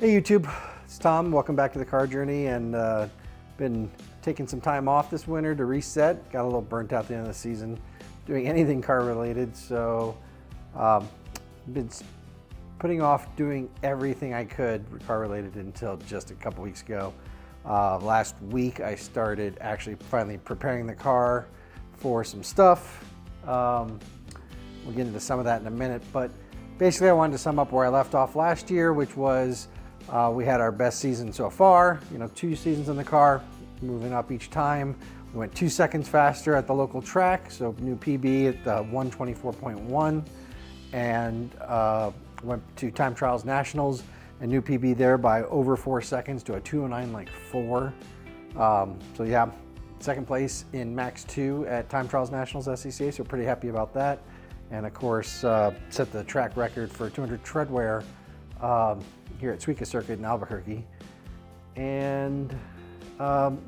Hey YouTube, it's Tom. Welcome back to the car journey, and been taking some time off this winter to reset. Got a little burnt out at the end of the season doing anything car related, so been putting off doing everything I could car related until just a couple weeks ago. Last week I started actually finally preparing the car for some stuff. We'll get into some of that in a minute, but basically I wanted to sum up where I left off last year, which was we had our best season so far, 2 seasons in the car, moving up each time. We went 2 seconds faster at the local track, so new PB at the 124.1, and went to time trials nationals, and new PB there by over 4 seconds to a 209.4. So yeah, second place in Max 2 at time trials nationals SCCA, so pretty happy about that. And of course, set the track record for 200 tread wear here at Suica Circuit in Albuquerque. And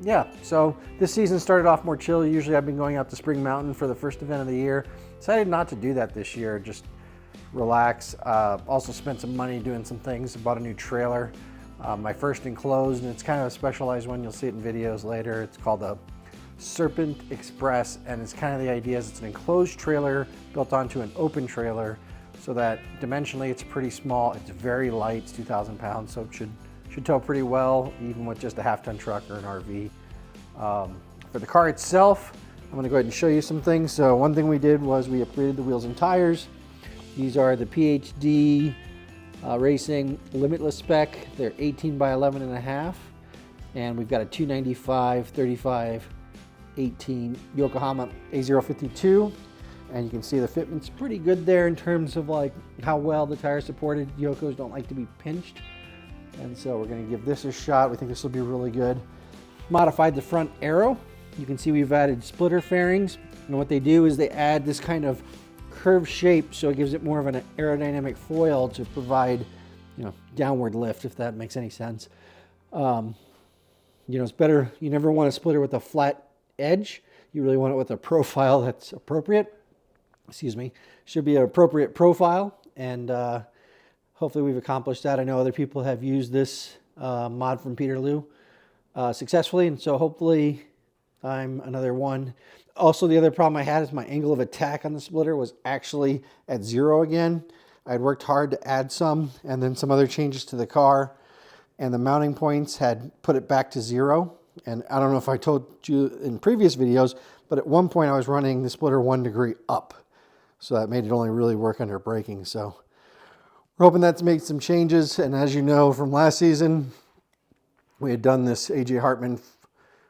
yeah, so this season started off more chill. Usually I've been going out to Spring Mountain for the first event of the year. Decided not to do that this year, just relax. Also spent some money doing some things. Bought a new trailer, my first enclosed, and it's kind of a specialized one. You'll see it in videos later. It's called a Serpent Express, and it's kind of the idea is it's an enclosed trailer built onto an open trailer, so that dimensionally it's pretty small. It's very light, it's 2,000 pounds, so it should tow pretty well, even with just a half-ton truck or an RV. For the car itself, I'm going to go ahead and show you some things. So one thing we did was we upgraded the wheels and tires. These are the PhD Racing Limitless spec. They're 18 by 11.5, and we've got a 295 35 18 Yokohama A052, and you can see the fitment's pretty good there in terms of like how well the tire supported. Yokos don't like to be pinched, and so we're going to give this a shot. We think this will be really good. Modified the front aero. You can see we've added splitter fairings, and what they do is they add this kind of curved shape, so it gives it more of an aerodynamic foil to provide, downward lift, if that makes any sense. It's better. You never want a splitter with a flat edge. You really want it with a profile that's appropriate. Excuse me. Should be an appropriate profile, and hopefully we've accomplished that. I know other people have used this mod from Peter Liu successfully, and so hopefully I'm another one. Also, the other problem I had is my angle of attack on the splitter was actually at 0 again. I'd worked hard to add some, and then some other changes to the car, and the mounting points had put it back to 0. And I don't know if I told you in previous videos, but at one point I was running the splitter 1 degree up. So that made it only really work under braking. So we're hoping that's made some changes. And as you know from last season, we had done this AJ Hartman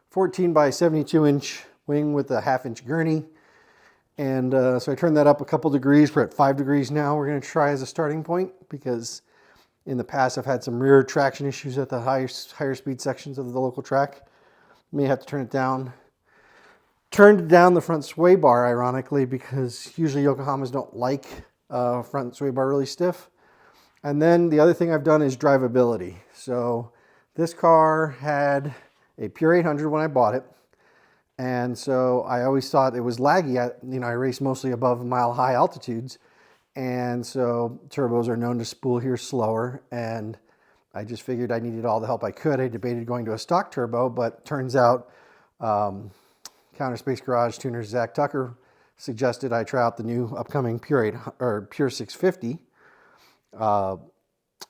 14 by 72 inch wing with a 1/2 inch gurney. And so I turned that up a couple degrees. We're at 5 degrees now. We're going to try as a starting point, because in the past I've had some rear traction issues at the higher speed sections of the local track. May have to turn it down. Turned down the front sway bar, ironically, because usually Yokohamas don't like front sway bar really stiff. And then the other thing I've done is drivability. So this car had a Pure 800 when I bought it, and so I always thought it was laggy. I race mostly above mile-high altitudes, and so turbos are known to spool here slower, and I just figured I needed all the help I could. I debated going to a stock turbo, but turns out Counter Space Garage tuner Zach Tucker suggested I try out the new upcoming Pure650.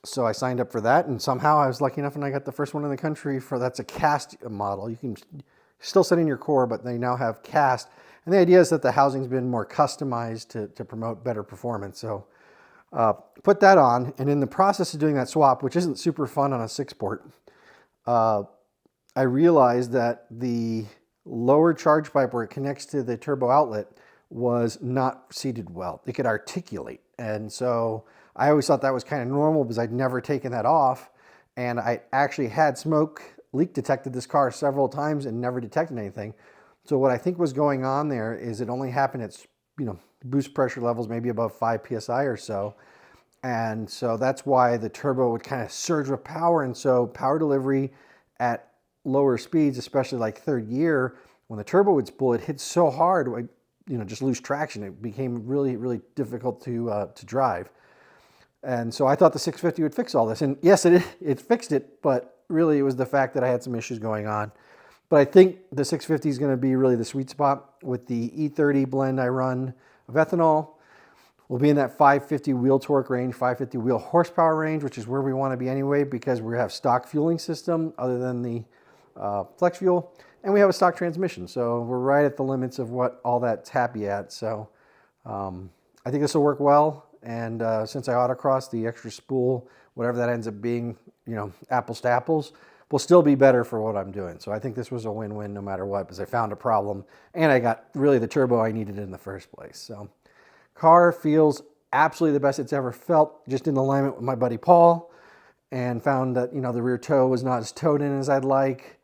So I signed up for that, and somehow I was lucky enough and I got the first one in the country that's a cast model. You can still set in your core, but they now have cast. And the idea is that the housing's been more customized to promote better performance. So put that on, and in the process of doing that swap, which isn't super fun on a 6-port, I realized that the lower charge pipe where it connects to the turbo outlet was not seated well. It could articulate, and so I always thought that was kind of normal because I'd never taken that off, and I actually had smoke leak detected this car several times and never detected anything. So what I think was going on there is it only happened at boost pressure levels maybe above 5 psi or so, and so that's why the turbo would kind of surge with power. And so power delivery at lower speeds, especially like 3rd gear, when the turbo would spool, it hit so hard, just lose traction. It became really, really difficult to drive. And so I thought the 650 would fix all this. And yes, it fixed it, but really it was the fact that I had some issues going on. But I think the 650 is going to be really the sweet spot with the E30 blend I run of ethanol. We'll be in that 550 wheel torque range, 550 wheel horsepower range, which is where we want to be anyway, because we have stock fueling system other than the flex fuel. And we have a stock transmission. So we're right at the limits of what all that's happy at. So I think this will work well. And since I autocross, the extra spool, whatever that ends up being, you know, apples to apples, will still be better for what I'm doing. So I think this was a win-win no matter what, because I found a problem and I got really the turbo I needed in the first place. So car feels absolutely the best it's ever felt, just in alignment with my buddy Paul, and found that, you know, the rear toe was not as towed in as I'd like,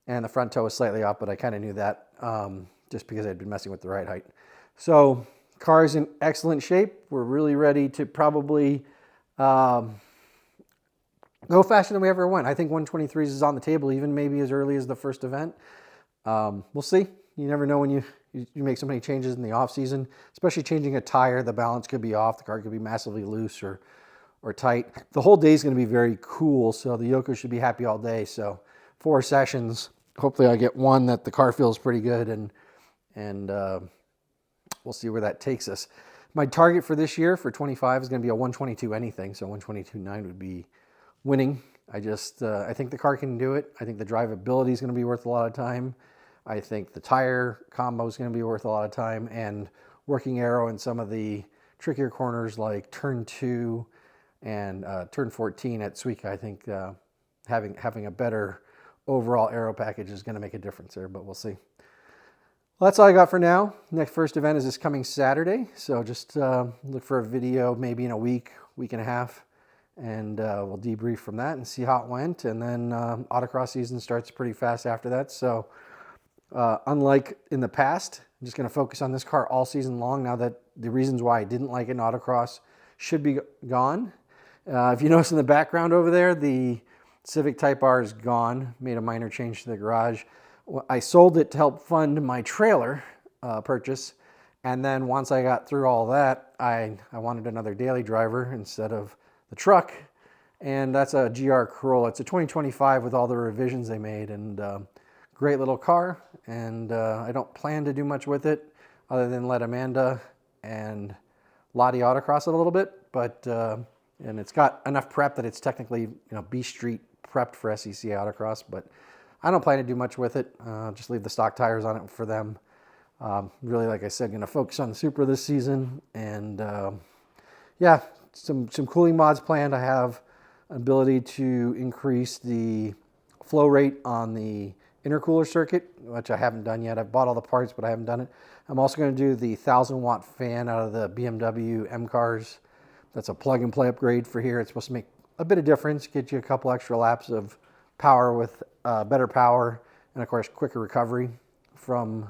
and the front toe was slightly off, but I kind of knew that just because I'd been messing with the ride height. So car's in excellent shape. We're really ready to probably go faster than we ever went. I think 123s is on the table, even maybe as early as the first event. We'll see. You never know when you make so many changes in the off season, especially changing a tire. The balance could be off. The car could be massively loose or tight. The whole day is going to be very cool, so the Yoko should be happy all day. So 4 sessions. Hopefully I get one that the car feels pretty good, and we'll see where that takes us. My target for this year for 25 is going to be a 122 anything, so 122.9 would be winning. I think the car can do it. I think the drivability is going to be worth a lot of time. I think the tire combo is going to be worth a lot of time, and working aero in some of the trickier corners like turn 2 and turn 14 at Suica. I think having a better overall aero package is going to make a difference there, but we'll see. Well, that's all I got for now. Next first event is this coming Saturday, so just look for a video maybe in a week and a half, and we'll debrief from that and see how it went. And then autocross season starts pretty fast after that. So unlike in the past, I'm just going to focus on this car all season long now that the reasons why I didn't like it in autocross should be gone. If you notice in the background over there, the Civic Type R is gone. Made a minor change to the garage. I sold it to help fund my trailer purchase. And then once I got through all that, I wanted another daily driver instead of the truck. And that's a GR Corolla. It's a 2025 with all the revisions they made, and great little car. And I don't plan to do much with it other than let Amanda and Lottie autocross it a little bit. But and it's got enough prep that it's technically, you know, B Street prepped for SEC autocross, but I don't plan to do much with it. Just leave the stock tires on it for them. Really, like I said, going to focus on the Supra this season. And yeah, some cooling mods planned. I have an ability to increase the flow rate on the intercooler circuit, which I haven't done yet. I've bought all the parts, but I haven't done it. I'm also going to do the 1,000-watt fan out of the BMW M cars. That's a plug-and-play upgrade for here. It's supposed to make a bit of difference, get you a couple extra laps of power with better power, and of course quicker recovery from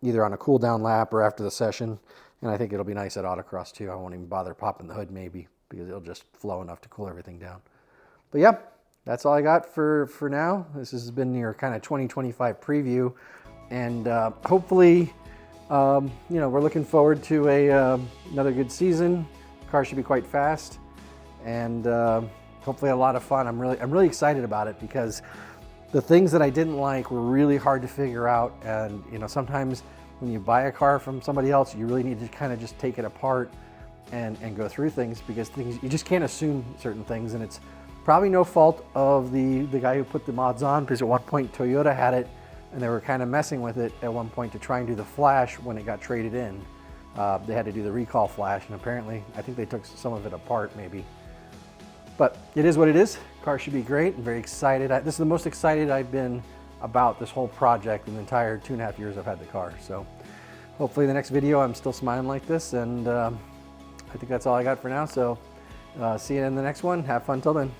either on a cool down lap or after the session. And I think it'll be nice at autocross too. I won't even bother popping the hood maybe, because it'll just flow enough to cool everything down. But yeah, that's all I got for now. This has been your kind of 2025 preview, and hopefully you know, we're looking forward to another good season. The car should be quite fast, and hopefully a lot of fun. I'm really excited about it, because the things that I didn't like were really hard to figure out. And you know, sometimes when you buy a car from somebody else, you really need to kind of just take it apart and go through things, because you just can't assume certain things. And it's probably no fault of the guy who put the mods on, because at one point Toyota had it, and they were kind of messing with it at one point to try and do the flash when it got traded in. They had to do the recall flash, and apparently I think they took some of it apart maybe. But it is what it is. Car should be great. I'm very excited. This is the most excited I've been about this whole project in the entire 2.5 years I've had the car. So hopefully the next video I'm still smiling like this, and I think that's all I got for now. So see you in the next one. Have fun till then.